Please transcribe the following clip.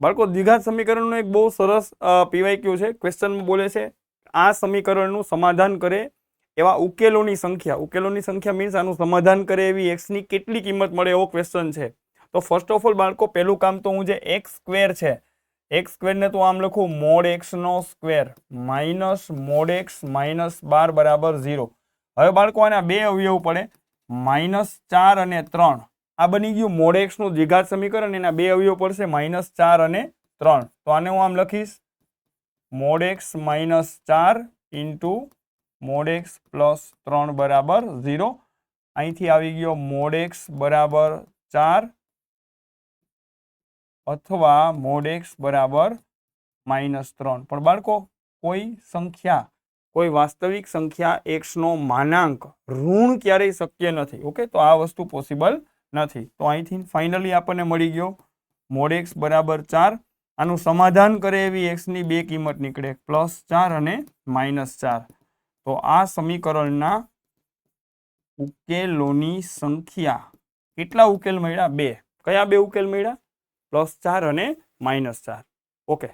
બાળકો દ્વિઘાત સમીકરણનું એક બહુ સરસ પીવાયક્યુ છે, ક્વેશ્ચનમાં બોલે છે આ સમીકરણનું સમાધાન કરે એવા ઉકેલોની સંખ્યા મીન્સ આનું સમાધાન કરે એવી x ની કેટલી કિંમત મળે એવો ક્વેશ્ચન છે. તો ફર્સ્ટ ઓફ ઓલ બાળકો પહેલું કામ તો હું જે x સ્ક્વેર છે, x સ્ક્વેર ને તો આમ લખું મોડ x નો square minus mod x minus 12 બરાબર 0. હવે બાળકો આના બે અવયવ પડે -4 અને 3. આ બની ગયું મોડ x નું દ્વિઘાત સમીકરણ, એના બે અવયવ પડશે -4 અને 3. તો આને હું આમ લખીશ mode x -4 into mode x plus 3 બરાબર 0. અહીંથી આવી ગયો મોડ x બરાબર 4 અથવા મોડ x બરાબર -3. પણ બાળકો કોઈ સંખ્યા, કોઈ વાસ્તવિક સંખ્યા x નો માનાંક ઋણ ક્યારેય શક્ય નથી. ઓકે, તો આ વસ્તુ પોસિબલ નથી. તો અહીંથી ફાઇનલી આપણને મળી ગયો મોડ x બરાબર 4. આનું સમાધાન કરે એવી x ની બે કિંમત નીકળે, +4 અને -4. તો આ સમીકરણના ઉકેલોની સંખ્યા, કેટલા ઉકેલ મળ્યા? બે. કયા બે ઉકેલ મળ્યા? +4 અને -4. ઓકે.